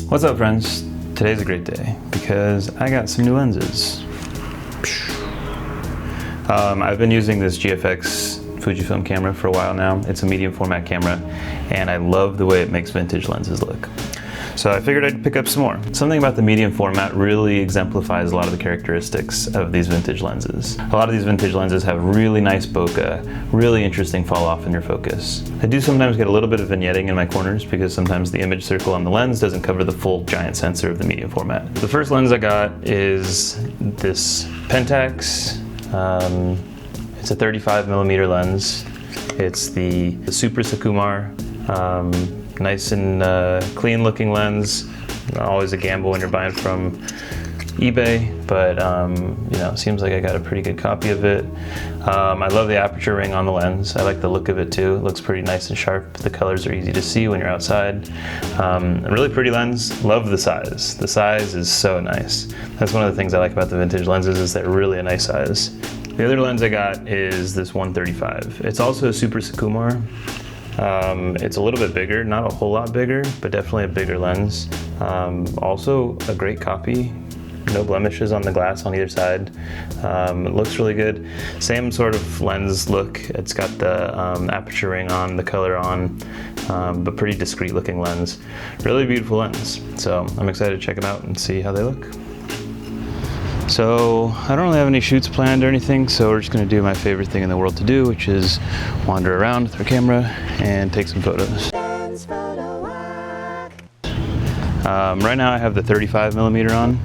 What's up, friends? Today's a great day because I got some new lenses. I've been using this GFX Fujifilm camera for a while now. It's a medium format camera and I love the way it makes vintage lenses look. So I figured I'd pick up some more. Something about the medium format really exemplifies a lot of the characteristics of these vintage lenses. A lot of these vintage lenses have really nice bokeh, really interesting fall off in your focus. I do sometimes get a little bit of vignetting in my corners because sometimes the image circle on the lens doesn't cover the full giant sensor of the medium format. The first lens I got is this Pentax. It's a 35mm lens. It's the Super Takumar. Nice and clean looking lens. Always a gamble when you're buying from eBay, but you know, seems like I got a pretty good copy of it. I love the aperture ring on the lens. I like the look of it too. It looks pretty nice and sharp. The colors are easy to see when you're outside. A really pretty lens. Love the size. The size is so nice. That's one of the things I like about the vintage lenses, is they're really a nice size. The other lens I got is this 135. It's also a Super Takumar. It's a little bit bigger, not a whole lot bigger, but definitely a bigger lens. Also a great copy, no blemishes on the glass on either side. It looks really good. Same sort of lens look. It's got the aperture ring on, the color on, but pretty discreet looking lens. Really beautiful lens. So I'm excited to check them out and see how they look. So I don't really have any shoots planned or anything, so we're just gonna do my favorite thing in the world to do, which is wander around with our camera and take some photos. Right now I have the 35mm on.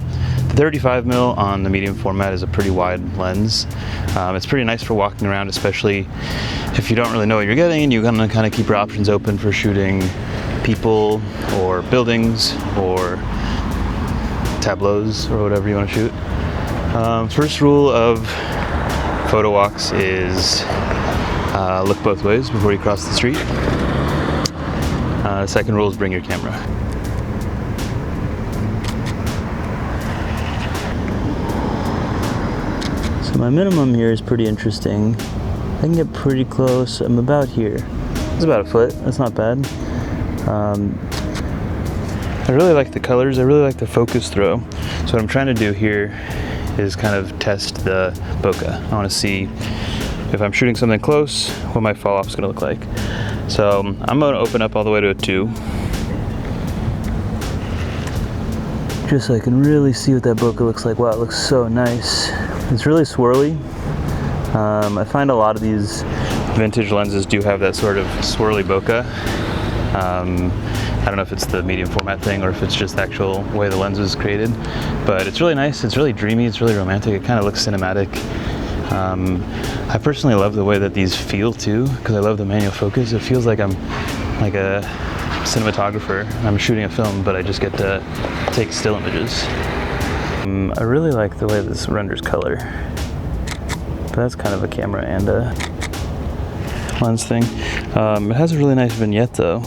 The 35mm on the medium format is a pretty wide lens. It's pretty nice for walking around, especially if you don't really know what you're getting and you want to kind of keep your options open for shooting people or buildings or tableaus or whatever you want to shoot. First rule of photo walks is look both ways before you cross the street. Second rule is bring your camera. So my minimum here is pretty interesting. I can get pretty close. I'm about here. It's about a foot. That's not bad. I really like the colors. I really like the focus throw. So what I'm trying to do here is kind of test the bokeh. I want to see if I'm shooting something close, what my fall off is going to look like. So I'm going to open up all the way to a 2. Just so I can really see what that bokeh looks like. Wow, it looks so nice. It's really swirly. I find a lot of these vintage lenses do have that sort of swirly bokeh. I don't know if it's the medium format thing or if it's just the actual way the lens is created, but it's really nice. It's really dreamy. It's really romantic. It kind of looks cinematic. I personally love the way that these feel too, because I love the manual focus. It feels like I'm like a cinematographer. I'm shooting a film, but I just get to take still images. I really like the way this renders color, but that's kind of a camera and a lens thing. It has a really nice vignette though.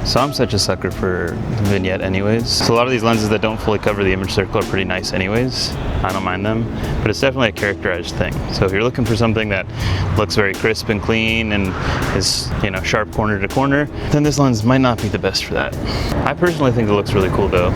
So I'm such a sucker for vignette anyways. So a lot of these lenses that don't fully cover the image circle are pretty nice anyways. I don't mind them, but it's definitely a characterized thing. So if you're looking for something that looks very crisp and clean and is, you know, sharp corner to corner, then this lens might not be the best for that. I personally think it looks really cool though.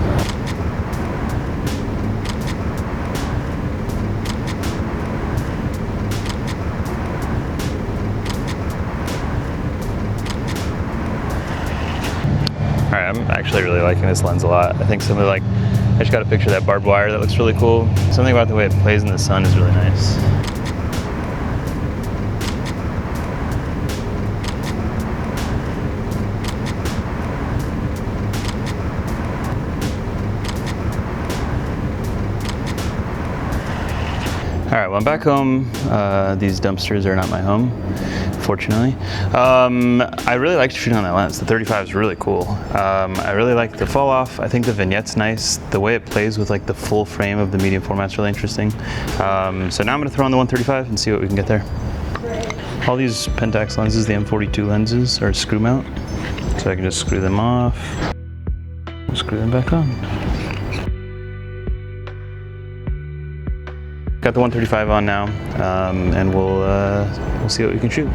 Alright, I'm actually really liking this lens a lot. I think something like, I just got a picture of that barbed wire that looks really cool. Something about the way it plays in the sun is really nice. Alright, well I'm back home. These dumpsters are not my home, fortunately. I really liked shooting on that lens. The 35 is really cool. I really like the fall off. I think the vignette's nice. The way it plays with like the full frame of the medium format's really interesting. So now I'm gonna throw on the 135 and see what we can get there. All these Pentax lenses, the M42 lenses, are screw mount. So I can just screw them off, screw them back on. Got the 135 on now, and we'll see what we can shoot.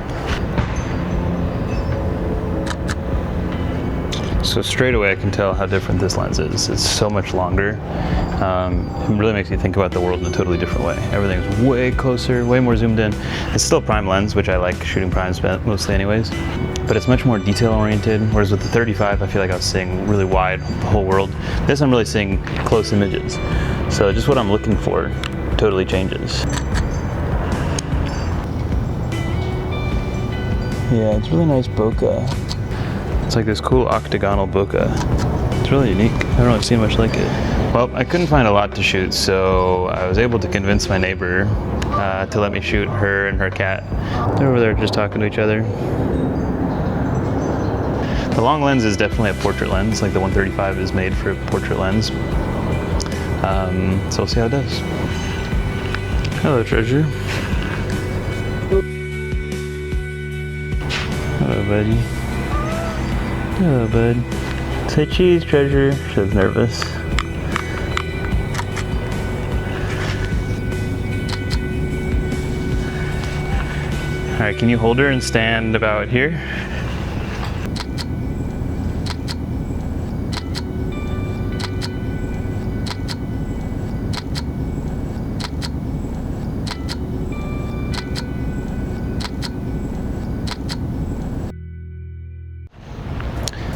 So straight away I can tell how different this lens is. It's so much longer. It really makes you think about the world in a totally different way. Everything's way closer, way more zoomed in. It's still prime lens, which I like shooting primes mostly anyways, but it's much more detail oriented, whereas with the 35 I feel like I was seeing really wide, the whole world. This I'm really seeing close images. So just what I'm looking for totally changes. Yeah, it's really nice bokeh. It's like this cool octagonal bokeh. It's really unique. I haven't really seen much like it. Well, I couldn't find a lot to shoot, so I was able to convince my neighbor to let me shoot her and her cat. They're over there just talking to each other. The long lens is definitely a portrait lens, like the 135 is made for a portrait lens. So we'll see how it does. Hello, treasure. Hello, buddy. Hello, bud. Say cheese, treasure. She was nervous. Alright, can you hold her and stand about here?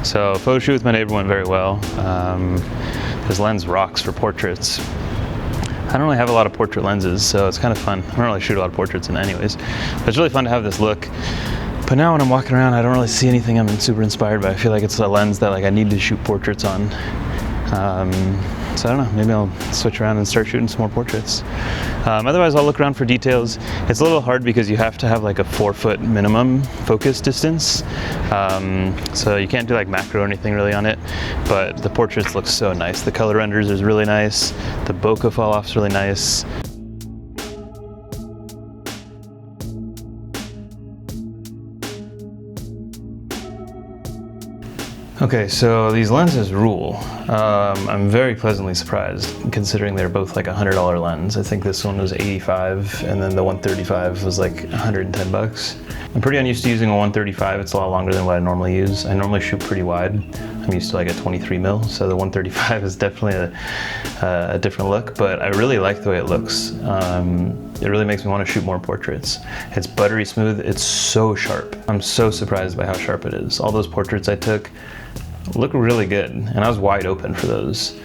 So photo shoot with my neighbor went very well. His lens rocks for portraits. I don't really have a lot of portrait lenses, so it's kind of fun. I don't really shoot a lot of portraits in anyways, but it's really fun to have this look. But now when I'm walking around, I don't really see anything I'm super inspired by. I feel like it's a lens that I need to shoot portraits on. So I don't know, maybe I'll switch around and start shooting some more portraits. Otherwise, I'll look around for details. It's a little hard because you have to have like a 4-foot minimum focus distance. So you can't do like macro or anything really on it, but the portraits look so nice. The color renders is really nice. The bokeh fall off's really nice. Okay, so these lenses rule. I'm very pleasantly surprised considering they're both like $100 lens. I think this one was 85 and then the 135 was like 110 bucks. I'm pretty unused to using a 135. It's a lot longer than what I normally use. I normally shoot pretty wide. I'm used to like a 23 mil, so the 135 is definitely a different look, but I really like the way it looks. It really makes me want to shoot more portraits. It's buttery smooth, it's so sharp. I'm so surprised by how sharp it is. All those portraits I took look really good, and I was wide open for those.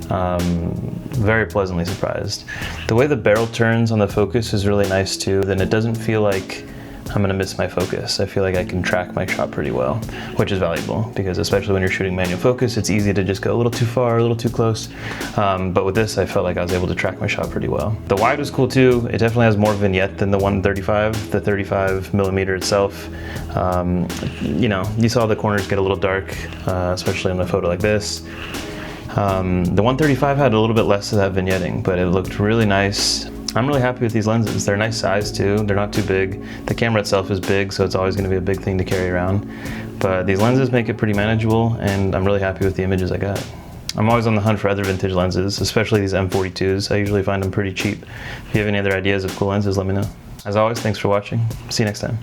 Very pleasantly surprised. The way the barrel turns on the focus is really nice too, then it doesn't feel like I'm gonna miss my focus. I feel like I can track my shot pretty well, which is valuable because especially when you're shooting manual focus, it's easy to just go a little too far, a little too close. But with this, I felt like I was able to track my shot pretty well. The wide was cool too. It definitely has more vignette than the 135, the 35 millimeter itself. You know, you saw the corners get a little dark, especially in a photo like this. The 135 had a little bit less of that vignetting, but it looked really nice. I'm really happy with these lenses. They're nice size too. They're not too big. The camera itself is big, so it's always going to be a big thing to carry around. But these lenses make it pretty manageable, and I'm really happy with the images I got. I'm always on the hunt for other vintage lenses, especially these M42s. I usually find them pretty cheap. If you have any other ideas of cool lenses, let me know. As always, thanks for watching. See you next time.